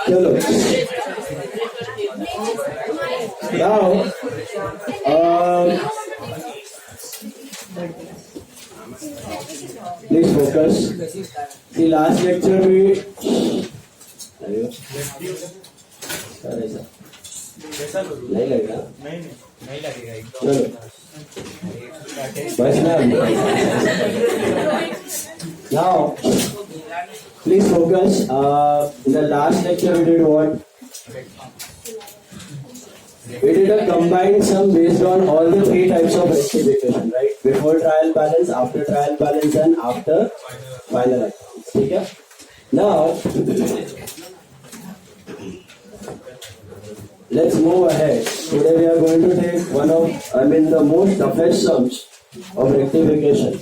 चलो now please focus. The last lecture we नहीं लगेगा नहीं लगेगा चलो बस ना now please focus. In the last lecture we did what? We did a combined sum based on all the three types of rectification, right? Before trial balance, after trial balance, and after final accounts. Okay? Now, let's move ahead. Today we are going to take the most toughest sums of rectification.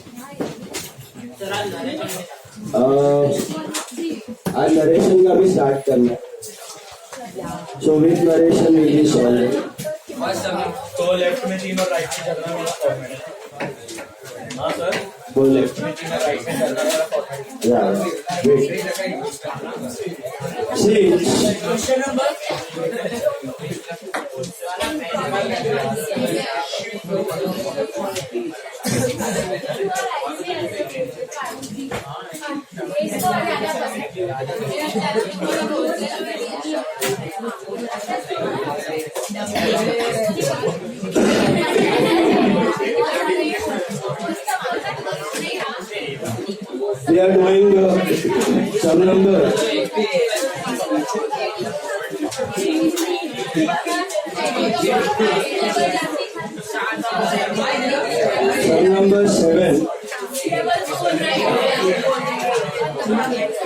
आज narration का भी start करना है. So with narration we will solve it. तो left में 3 और right में चलना वाला फॉर्मेट. हाँ सर. वो लेफ्ट में 3 और राइट में चलना वाला format. Yeah. Wait. See. Question number. We are doing sum number. Sum number 7.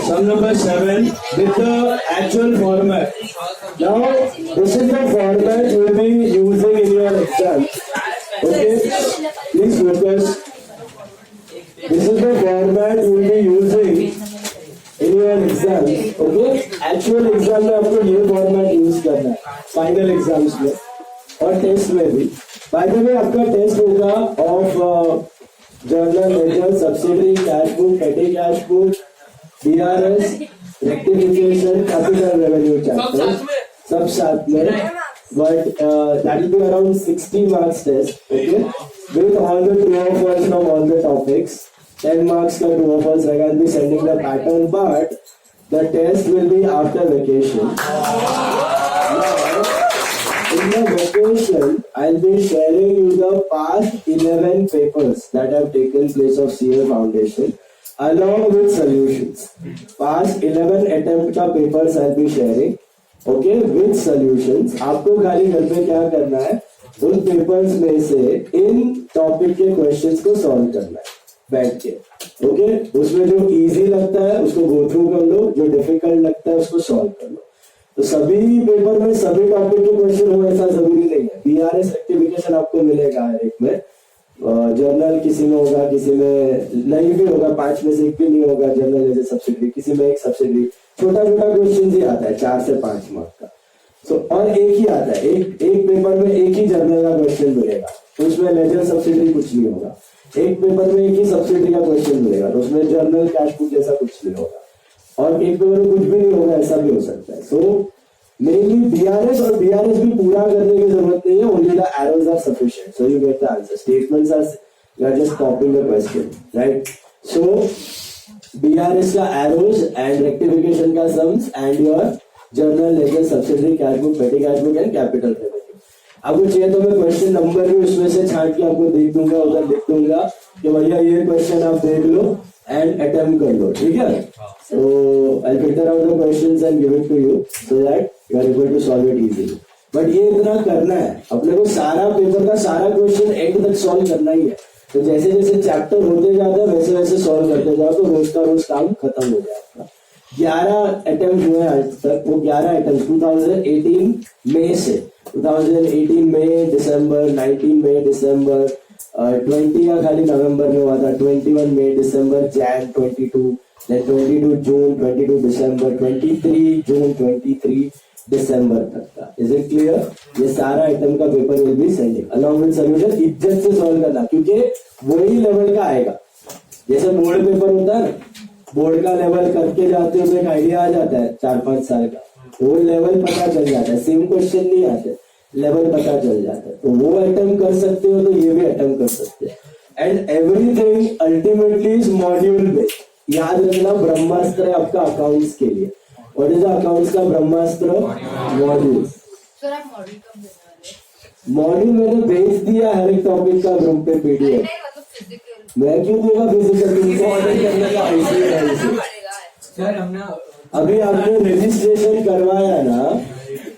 Sum number 7 with the actual format. Now, this is the format you will be using in your exam. Okay, please focus. This is the format you will be using in your exam. Okay, actual exam में आपको ये format use करना है. Final exams में और test में भी. By the way, आपका टेस्ट होगा of journal, ledger, subsidiary, cash book, petty cash book, DRS, rectification, capital revenue chapter. सब साथ में. But that will be around 60 marks test. Okay, with all the true or false from all the topics. 10 marks का true or false रहेगा. I'll be sending the pattern, but the test will be after vacation. In the vacation, I'll be sharing you the past 11 papers that have taken place of CA Foundation along with solutions. Past 11 attempt का papers I'll be sharing. Okay, with solutions. आपको खाली घर पे क्या करना है? उन papers में से इन टॉपिक के क्वेश्चंस को सॉल्व करना है बैठ के. ओके, उसमें जो इजी लगता है उसको गो थ्रू कर लो, जो डिफिकल्ट लगता है उसको सॉल्व कर लो. तो सभी पेपर में सभी टॉपिक के क्वेश्चन हो ऐसा जरूरी नहीं है. बीआरएस रेक्टिफिकेशन आपको मिलेगा हर एक में. जर्नल किसी में होगा, किसी में नहीं भी होगा, 5 में से एक भी नहीं होगा. जर्नल जैसे सब्सिडी, किसी में एक सब्सिडी. छोटा छोटा क्वेश्चन ही आता है 4 से 5 मार्क का. तो और एक ही आता है, एक पेपर में एक ही जर्नल का क्वेश्चन मिलेगा, तो उसमें लेजर सब्सिडी कुछ नहीं होगा. एक पेपर में एक ही सब्सिडी का क्वेश्चन मिलेगा, तो उसमें जर्नल कैश बुक जैसा कुछ नहीं होगा. और एक पेपर में कुछ भी नहीं होगा, ऐसा भी हो सकता है. सो मेनली बीआरएस और बीआरएस भी पूरा करने की जरूरत नहीं है. Only the errors are sufficient, so you get the answer. Statements are you are just copying the question, right? So BRS का एरोज एंड रेक्टिफिकेशन का sums and your journal, ledger, subsidiary, cash book, petty cash book and capital revenue. आपको चाहिए तो मैं question number भी उसमें से छांट के आपको देख दूंगा, उधर लिख दूंगा कि भैया ये क्वेश्चन आप देख लो एंड अटेम्प्ट कर लो. ठीक है? So I'll filter out the questions and give it to you so that you are able to solve it easily. But ये इतना करना है अपने को, सारा पेपर का सारा क्वेश्चन एंड तक सॉल्व करना ही है. तो जैसे जैसे चैप्टर होते जाता है वैसे वैसे सॉल्व करते जाओ, तो रोज का रोज काम खत्म हो जाएगा. 11 अटेम्प्ट हुए आज तक. वो 11 अटेम्प्ट 2018 मई से 2018 मई, दिसंबर, 19 मई, दिसंबर, 20 का खाली नवंबर में हुआ था, 21 मई, दिसंबर, जैन 22, then 22 जून, 22 दिसंबर, 23 जून, 23 दिसंबर तक का. Is it clear? ये सारा आइटम का paper will be sending along with solution. इज्जत से सॉल्व करना, क्योंकि वही लेवल का आएगा. जैसे बोर्ड पेपर होता है ना, बोर्ड का लेवल करके जाते हो तो एक आइडिया आ जाता है 4-5 साल का, वो लेवल पता चल जाता है, सेम क्वेश्चन नहीं आते, लेवल पता चल जाता है, तो वो अटेम्प्ट कर सकते हो तो ये भी अटेम्प्ट कर सकते हैं। And everything ultimately is module based. याद रखना ब्रह्मास्त्र है आपका अकाउंट्स के लिए। व्हाट इज अकाउंट्स का ब्रह्मास्त्र? मॉड्यूल। सर आप मॉड्यूल कब देने वाले? मॉड्यूल मैंने भेज दिया हर एक टॉपिक का ग्रुप पे पीडीएफ। मतलब फिजिकल मैं क्यों दूंगा फिजिकल? तुमको ऑर्डर करने का आइडिया है। सर हमने अभी आपने रजिस्ट्रेशन करवाया ना,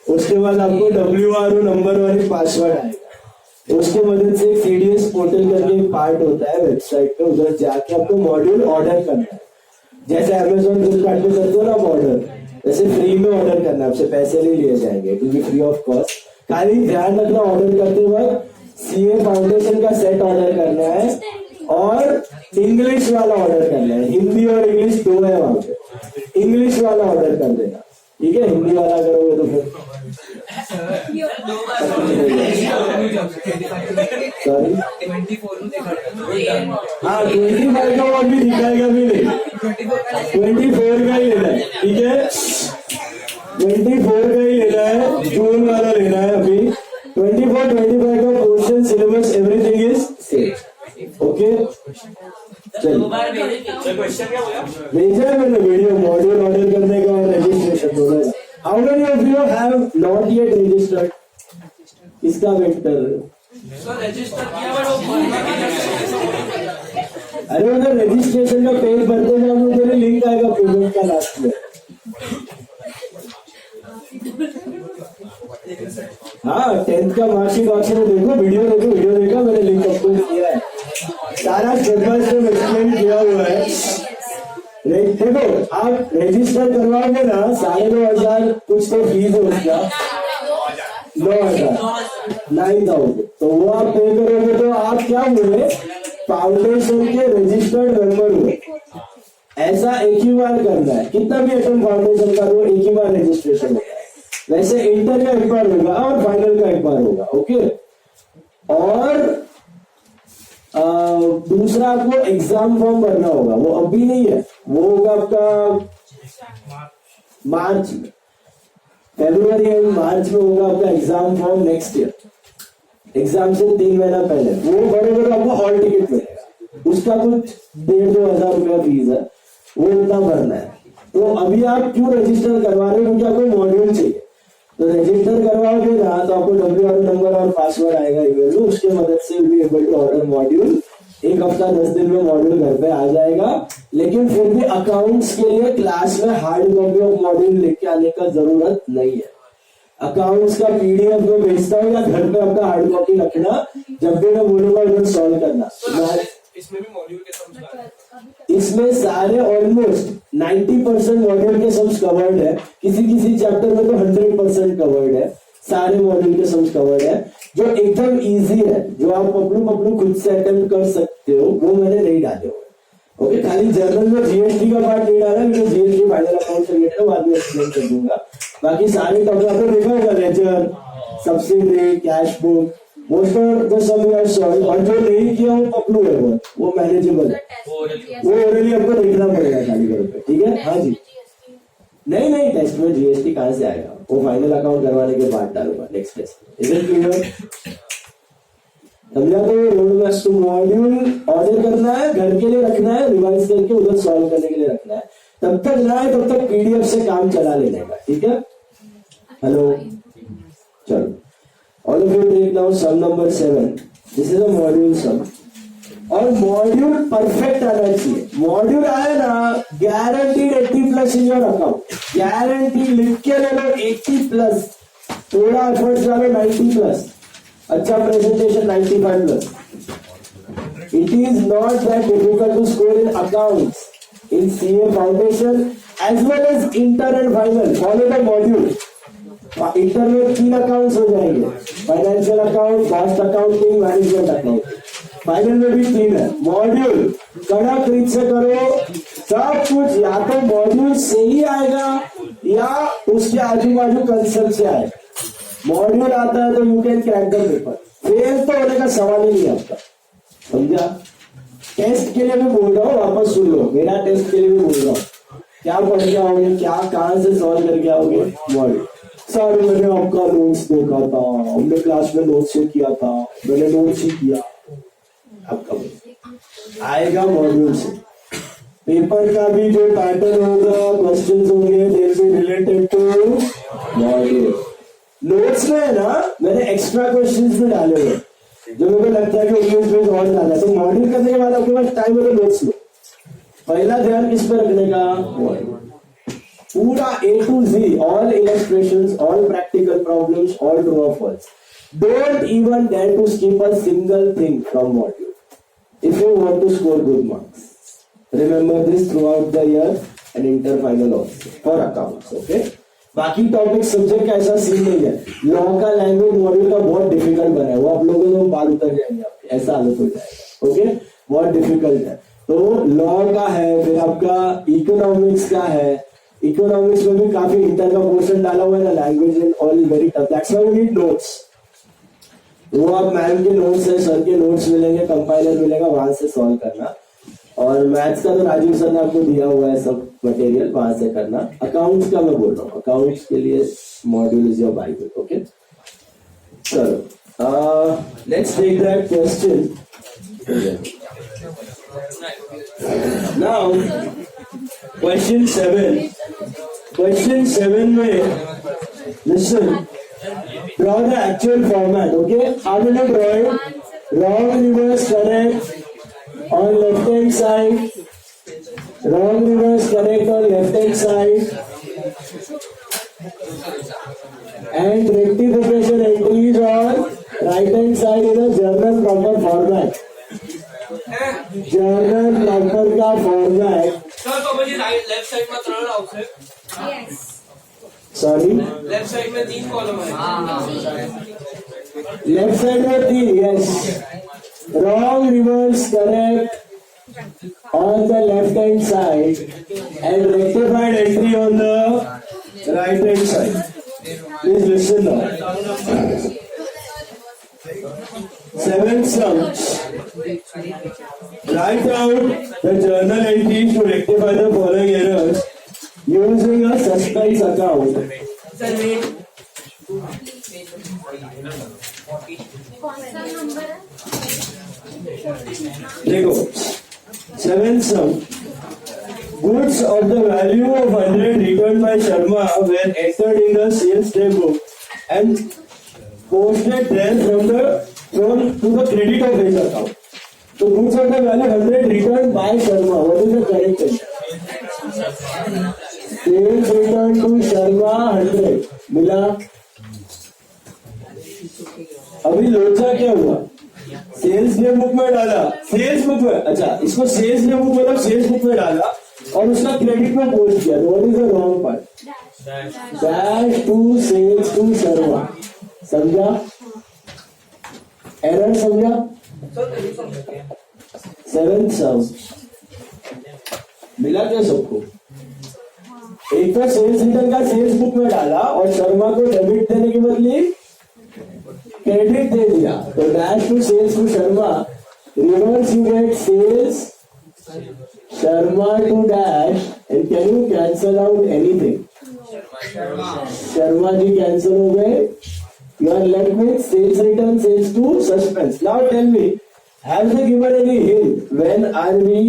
उसके बाद आपको WRO नंबर वाली पासवर्ड आएगा, उसके मदद से CDS पोर्टल करके एक पार्ट होता है वेबसाइट पे, उधर जाके आपको मॉड्यूल ऑर्डर करना है। जैसे Amazon फ्लिपकार्ट पे करते हो ना ऑर्डर, वैसे फ्री में ऑर्डर करना है, आपसे पैसे नहीं लिए जाएंगे, it will be free of cost. खाली ध्यान रखना ऑर्डर करते वक्त CA फाउंडेशन का सेट ऑर्डर करना है और इंग्लिश वाला ऑर्डर करना है। हिंदी और इंग्लिश दो है वहां पे, इंग्लिश वाला ऑर्डर कर देना, ठीक है? हिंदी वाला करोगे तो फिर सॉरी 25 का वो अभी दिखाएगा भी नहीं, 24 का ही लेना है, ठीक है? 24 का ही लेना है, जून वाला लेना है अभी। 24-25 का portion syllabus everything is same, okay? चलो भेजा है मैंने वीडियो, मॉड्यूल ऑर्डर करने का और रजिस्ट्रेशन दोनों। How many of you have not yet registered? किसका वेट कर रहे हो? अरे उधर रजिस्ट्रेशन का पेज भरते जाओ, मुझे लिंक आएगा पेमेंट का लास्ट में। हाँ 10th का मार्कशीट ऑप्शन देखो, वीडियो देखा मैंने लिंक अपलोड किया है, सारा स्टेप बाय स्टेप एक्सप्लेन किया हुआ है। देखो आप रजिस्टर करवाओगे ना, 9,500 कुछ तो फीस है उसका, 9,000 तो वो आप पे करोगे तो आप क्या हुए? फाउंडेशन के रजिस्टर्ड मेंबर हुए। ऐसा एक ही बार करना है, कितना भी आइटम फाउंडेशन का दो, एक ही बार रजिस्ट्रेशन होगा। वैसे इंटर का एक बार होगा और फाइनल का एक बार होगा, ओके? और दूसरा आपको एग्जाम फॉर्म भरना होगा, वो अभी नहीं है, वो होगा आपका मार्च में, फरवरी एंड मार्च में होगा आपका exam form next year. Exam से 3 महीना पहले वो भरोगे तो आपको हॉल टिकट मिलेगा, उसका कुछ 1,500-2,000 रुपया फीस है, वो इतना भरना है। तो अभी आप क्यों रजिस्टर करवा रहे हो? क्योंकि आपको मॉड्यूल चाहिए, तो रजिस्टर करवाओगे ना तो आपको WRO नंबर और पासवर्ड आएगा ईमेल में, उसके मदद से will be able to order module. 1 हफ्ता 10 दिन में मॉड्यूल घर पे आ जाएगा। लेकिन फिर भी अकाउंट्स के लिए क्लास में हार्ड कॉपी ऑफ मॉड्यूल लेके आने का जरूरत नहीं है। अकाउंट्स का PDF में भेजता हूँ या घर पे आपका हार्ड कॉपी रखना, जब भी मैं बोलूंगा उधर सॉल्व करना। इसमें भी मॉड्यूल के सम्स इसमें सारे ऑलमोस्ट 90% मॉड्यूल के सम्स कवर्ड है, किसी चैप्टर में तो 100% कवर्ड है, सारे मॉड्यूल के सम्स कवर्ड है। जो एकदम इजी है, जो आप अपने खुद से अटेम्प्ट कर सकते हो, वो मैंने नहीं डाले हुए, ओके? खाली जर्नल में GST का पार्ट नहीं डाला, क्योंकि GST फाइनल अकाउंट से रिलेटेड बाद में एक्सप्लेन कर दूंगा। बाकी सारे टॉपिक आपने देखा होगा, ledger, subsidy, cash book, most of the sum you have solve. और जो नहीं किया वो पपलू है, वो मैनेजेबल है, वो ओरली आपको देखना पड़ेगा खाली घर पे, ठीक है? हाँ जी, नहीं टेस्ट में GST कहाँ से आएगा, वो फाइनल अकाउंट करवाने के बाद डालूंगा next test. Is it clear? समझा? तो road map to module order करना है, घर के लिए रखना है, रिवाइज करके उधर सॉल्व करने के लिए रखना है। तब तक ना है तब तक PDF से काम चला लेने का, ठीक है? हेलो, चलो all of you take now sum number 7. This is a module sum. और मॉड्यूल परफेक्ट आना चाहिए। मॉड्यूल आया ना, guaranteed 80+ in your account, guarantee लिख के ले लो 80+, थोड़ा एफर्ट्स डालो 90+, अच्छा presentation 95+। It is not that difficult to score in accounts, in CA foundation as well as inter and final. Follow the module. Inter में 3 अकाउंट्स हो जाएंगे, financial account, cost accounting, management account. Final में भी 3 है। Module कड़क रीत से करो, सब कुछ या तो मॉड्यूल से ही आएगा या उसके आजू बाजू कंसेप्ट से आएगा। मॉड्यूल आता है तो you can crack the paper, fail तो होने का सवाल ही नहीं आपका, समझा? टेस्ट के लिए भी बोल रहा हूँ, वापस सुन लो, मेरा टेस्ट के लिए भी बोल रहा हूँ। क्या पढ़ के आओगे, क्या कहाँ से सॉल्व करके आओगे? मॉडल। सर मैंने आपका नोट्स देखा था, हमने क्लास में नोट्स चेक किया था, मैंने नोट्स ही किया। आपका आएगा मॉड्यूल से। पेपर का भी जो पैटर्न होगा, क्वेश्चंस होंगे, they will be related to module. Notes में है ना, मैंने एक्स्ट्रा क्वेश्चंस भी डाले हुए जो मेरे को लगता है कि इंग्लिश में और ज्यादा है। तो मॉड्यूल करने के बाद आपके पास टाइम है तो नोट्स लो। पहला ध्यान किस पर रखने का? पूरा A to Z, all illustrations, all practical problems, all true or false. Don't even dare to skip a single thing from module if you want to score good marks. Remember this throughout the year and interfinal also for accounts. Okay? बाकी topic subject का ऐसा scene नहीं है। Law का language module का बहुत difficult बना है, वो आप लोगों को बाल उतर जाएंगे आपके, ऐसा हालत हो जाएगा। ओके, बहुत डिफिकल्ट है। तो लॉ का है, फिर आपका इकोनॉमिक्स का है। इकोनॉमिक्स में भी काफी इंटर का पोर्शन डाला हुआ है ना, language and all very tough, that's why we need notes. वो आप मैम के नोट्स है, सर के नोट्स मिलेंगे, कंपाइलर मिलेगा, वहां से सॉल्व करना। और मैथ्स का तो राजीव सर ने आपको दिया हुआ है सब मटेरियल, वहां से करना। अकाउंट्स का मैं बोल रहा हूँ, अकाउंट्स के लिए module is your bible. Okay, चलो let's take that question now. Question 7, question 7 में listen, draw the actual format. Okay, how will you draw it? Wrong, reverse, correct on left hand side, wrong, reverse, correct on left hand side, and rectification entries on right hand side in a journal proper format. Journal proper का format. Sir तो मुझे left side में 3 આવશે। Yes. Sorry, left side में 3 column है। left side में 3, yes. Wrong, reverse, correct on the left hand side and rectified entry on the right hand side. Please listen now. 7th sum. Write out the journal entries to rectify the following errors using a suspense account. Sir wait कौन सा number है? देखो, 7th sum. Goods of the value of 100 returned by Sharma were entered in the sales day book and posted then from to the credit of his account. So goods of the value 100 returned by Sharma. What is the correct answer? Sales returned to Sharma 100 मिला। अभी लोचा क्या हुआ? Sales ने book में डाला, sales book में, अच्छा इसको सेल्स ने बुक मतलब सेल्स बुक में डाला और उसका क्रेडिट में पोस्ट किया। What is the wrong part? Dash to sales to Sharma. समझा? एरर समझा? 7th sum मिला क्या सबको? एक तो सेल्स रिटर्न का सेल्स बुक में डाला और शर्मा को डेबिट देने के बदले क्रेडिट दे दिया। तो dash to sales to Sharma, reverse you get sales Sharma to dash and can you cancel out anything? Sharma ji cancel हो गए। You are left with sales return sales to suspense. Now tell me, have they given any hint when are we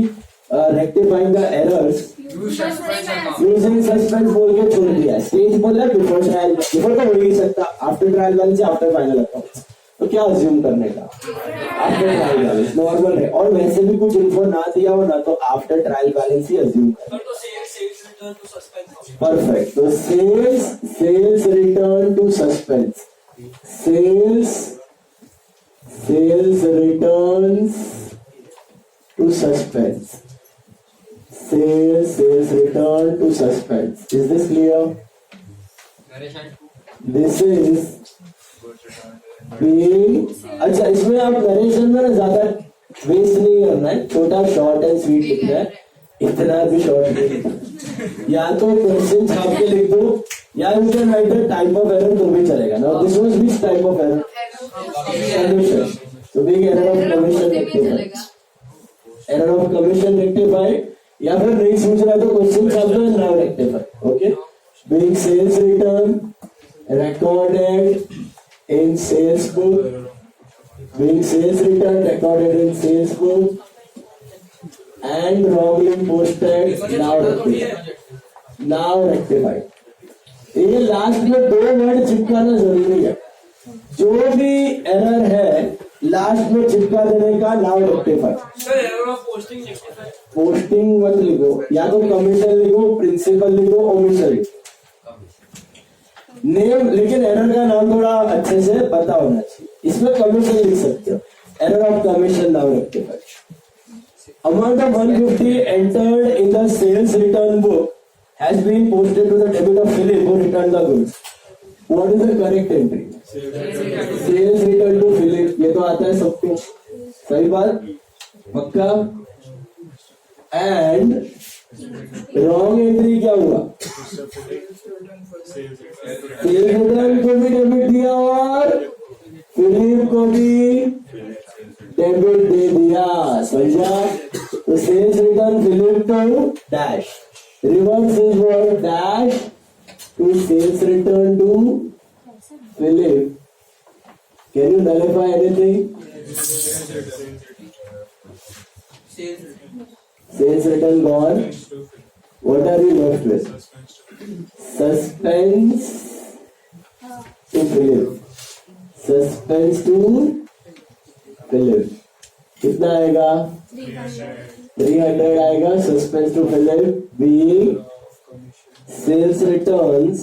rectifying the errors? Using suspense बोल के छोड़ दिया। Stage बोला before trial, before तो हो ही सकता, आफ्टर ट्रायल बैलेंस या after final accounts. तो क्या अज्यूम करने का? आफ्टर ट्रायल बैलेंस नॉर्मल है, और वैसे भी कुछ इन्फो ना दिया हो ना तो आफ्टर ट्रायल बैलेंस ही अज्यूम कर। तो sales return to suspense. Perfect. तो sales return to suspense, sales returns to suspense, sales return to suspense. Is this clear? This is being, अच्छा इसमें आप नरेशन में ना ज्यादा वेस्ट नहीं करना है, छोटा शॉर्ट एंड स्वीट लिखना है, इतना भी शॉर्ट नहीं। या तो क्वेश्चन छाप के लिख दो या you can write the type of error तो भी चलेगा ना। This was which type of error? Commission. So big error of commission. Error of commission rectified, या फिर नहीं समझ रहा है तो क्वेश्चन सॉल्व करो, now rectified. Okay, being sales return recorded in sales book, being sales return recorded in sales book and wrongly posted, now rectified. Now rectified. ये last में 2 वर्ड चिपकाना जरूरी है. जो भी एरर है लास्ट में चिपका देने का, now rectified. Sir error of posting rectify. Posting मत लिखो, या तो कमीशन लिखो, प्रिंसिपल लिखो, ओमिशन लिखो, नेम, लेकिन एरर का नाम थोड़ा अच्छे से पता होना चाहिए. इसमें कमीशन लिख सकते हो, error of commission, now rectified. Amount of 150 entered in the sales return book has been posted to the debit of Philip who returned the goods. What is the correct entry? Sales return to Philip. ये तो आता है सबको, सही बात, पक्का. And wrong entry क्या हुआ? सेल्स रिटर्न को भी डेबिट दिया और फिलिप को भी डेबिट दे दिया, समझा? तो sales return Philip to dash, reverse is what, dash to sales return to Philip. Can you nullify anything? Sales return gone. What are you left with? Suspense to Philip. Suspense to Philip. कितना आएगा? 300 आएगा. Suspense to Philip being sales returns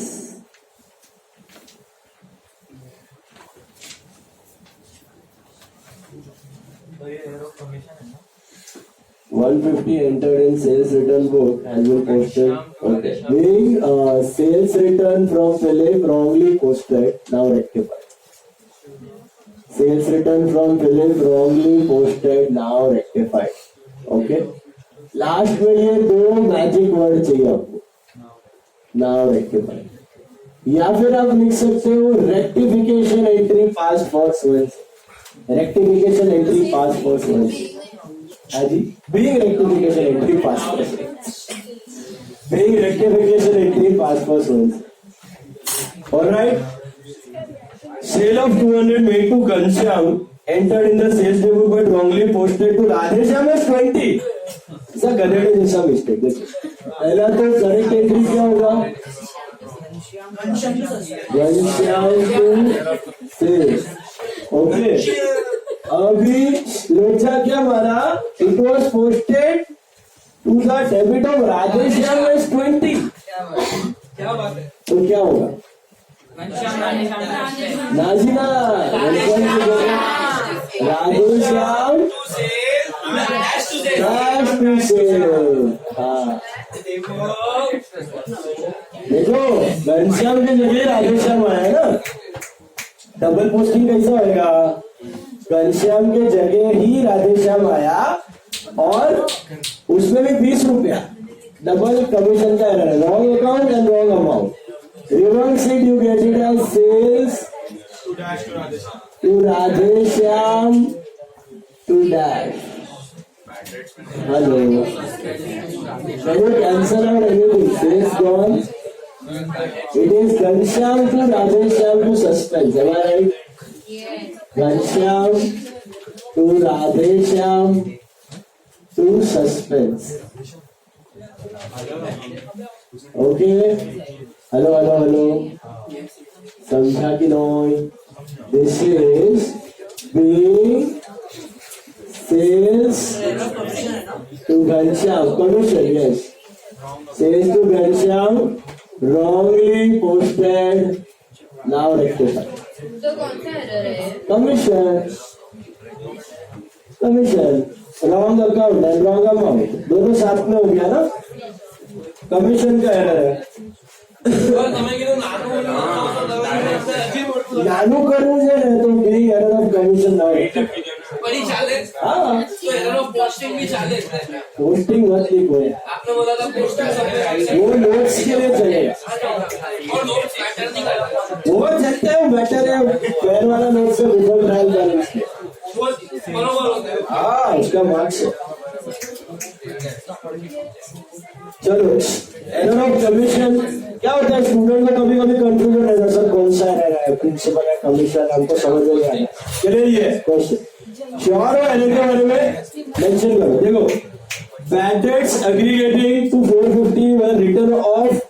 150 entered in sales return book has been posted. Okay. Being sales return from Philip wrongly posted, now rectified. Sales return from Philip wrongly posted, now rectified. Okay. Last में ये 2 magic word चाहिए आपको, now rectified. या फिर आप लिख सकते हो rectification entry pass for sales. Rectification entry pass for sales. Being rectification entry pass for soils. Being rectification entry pass for soils. Alright. Sale of 200 made to Ghanshyam entered in the sales book but wrongly posted to Radheshyam as 20. ऐसा गधेड़े जैसा mistake. देखिए पहला तो correct entry क्या होगा? Ghanshyam to sales. Okay, अभी लोचा क्या मारा? It was posted to the debit of Radheshyam as 20. क्या बात है? तो क्या होगा? नाजीना राधेश्याम टू सेल. हाँ देखो, घनश्याम की जगह राधेश्याम आया ना, डबल पोस्टिंग कैसा होगा? घनश्याम के जगह ही राधेश्याम आया और उसमें भी 20 रुपया डबल कमीशन का error. Wrong account and wrong amount. Reverse it, you get it as sales to Radheshyam to dash. Hello, can you cancel out anything? Sales gone. It is Ghanshyam to Radheshyam to suspense. Am I right? Ghanshyam to Radheshyam to suspense. Okay. Hello. समझा कि नहीं? This is being sales to Ghanshyam. Commission, yes. Sales to Ghanshyam wrongly posted, now rectified. तो कौन सा error है? Commission wrong account and wrong amount दोनों साथ में हो गया ना. कमीशन का एरर है. नानू करવું છે ને તો being error of commission ના હોય. बड़ी चाले. हाँ, तो एरर ऑफ पोस्टिंग भी चाले. पोस्टिंग मत लिखो, आपने बोला था पोस्टिंग सब वो नोट्स के लिए चलेगा. और नोट्स मैटर नहीं करता. वो चलते हैं, बेटर है पैर वाला नोट से बिफोर ट्रायल बैलेंस. वो बरोबर होता है. हाँ, उसका मार्क्स है. चलो एरर ऑफ कमीशन क्या होता है स्टूडेंट को कभी कभी कंफ्यूजन रहता है सर कौन सा एरर है प्रिंसिपल है कमीशन हमको समझ में नहीं आया चलिए ये क्वेश्चन श्योर हो एरर के बारे में मेंशन करो देखो bad debts aggregating to 450 were written off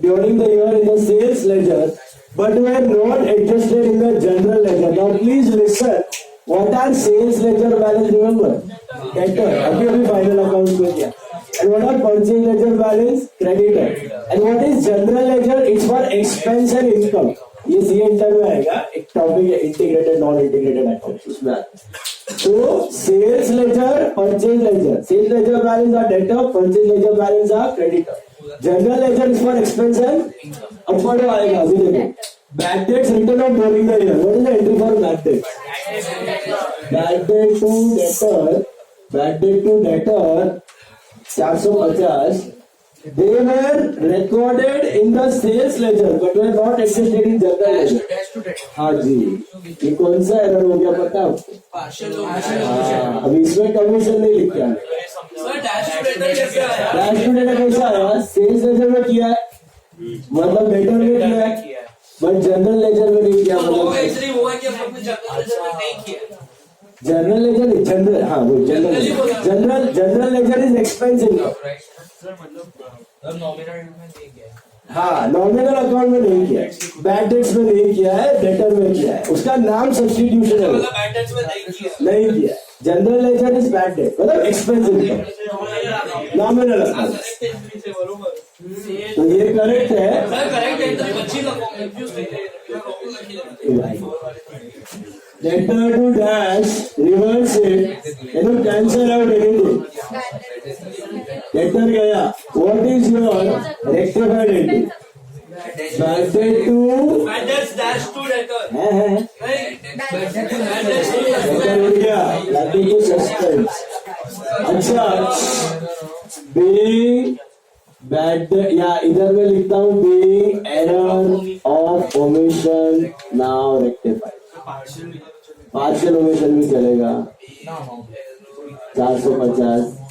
during the year in the sales ledger but were not adjusted in the general ledger. Now please listen. What are sales ledger balance? Remember, debtor. अभी final account में किया. And what are purchase ledger balance? Creditor. And what is general ledger? It's for expense and income. ये C inter में आएगा एक topic है integrated non integrated account उसमें तो sales ledger purchase ledger sales ledger balance are debtor purchase ledger balance are creditor general ledger is for expense and upward आएगा अभी देखो bad debts written off during the year what is the entry for bad debts bad debt to debtor 450 they were recorded in the sales ledger but were not accepted in general ledger हाँ जी ये कौन सा error हो गया पता है आपको partial अभी इसमें कमीशन नहीं लिख के आया सर डैश टू डेटर कैसे आया डैश टू डेटा कैसा आया सेल्स लेजर में किया है मतलब डेटर में किया है बट जनरल लेजर में नहीं किया वो मतलब एक्चुअली वो है कि हम लोग ने जनरल लेजर में नहीं किया जनरल लेजर जनरल हाँ वो general ledger is expense income sir मतलब नॉमिनल में नहीं गया हाँ नॉमिनल अकाउंट में नहीं किया है बैड डेट्स में नहीं किया है डेटर में किया है उसका नाम सब्स्टिट्यूशन है मतलब बैड डेट्स में नहीं किया नहीं किया general ledger is bad debt मतलब एक्सपेंस इनकम नॉमिनल अकाउंट तो ये करेक्ट है सर करेक्ट है तो बच्ची का कंफ्यूज नहीं debtor to dash reverse it cancel out anything debtor गया what is your rectified entry bad debt to bad debts dash to debtor है नहीं बैड डेट्स टू डेटर हो गया लाइक टू सस्पेंस अच्छा बीइंग बैड या इधर मैं लिखता हूँ being error of omission now rectified partial omission भी चलेगा 450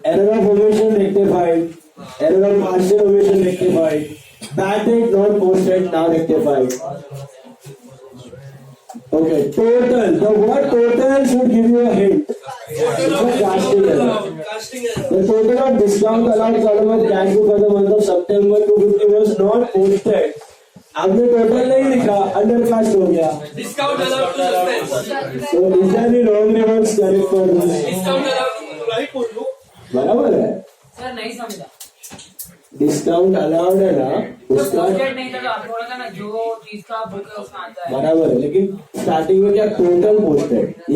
error of omission rectified error of partial omission rectified bad debt not posted now rectified okay total the word total should give you a hint it's a casting error casting है the total of discount allowed column of cash book for the month of September 250 was not posted आपने total नहीं लिखा undercast हो गया discount allowed to suspense so is there any wrong remarks correct for this discount allowed right बोल लो बराबर है sir नहीं समझा डिस्काउंट अलाउड है ना उसका पोस्टेड नहीं था तो आप बोला था ना जो चीज का बुक है उसमें आता है बराबर है लेकिन स्टार्टिंग में क्या टोटल पोस्टेड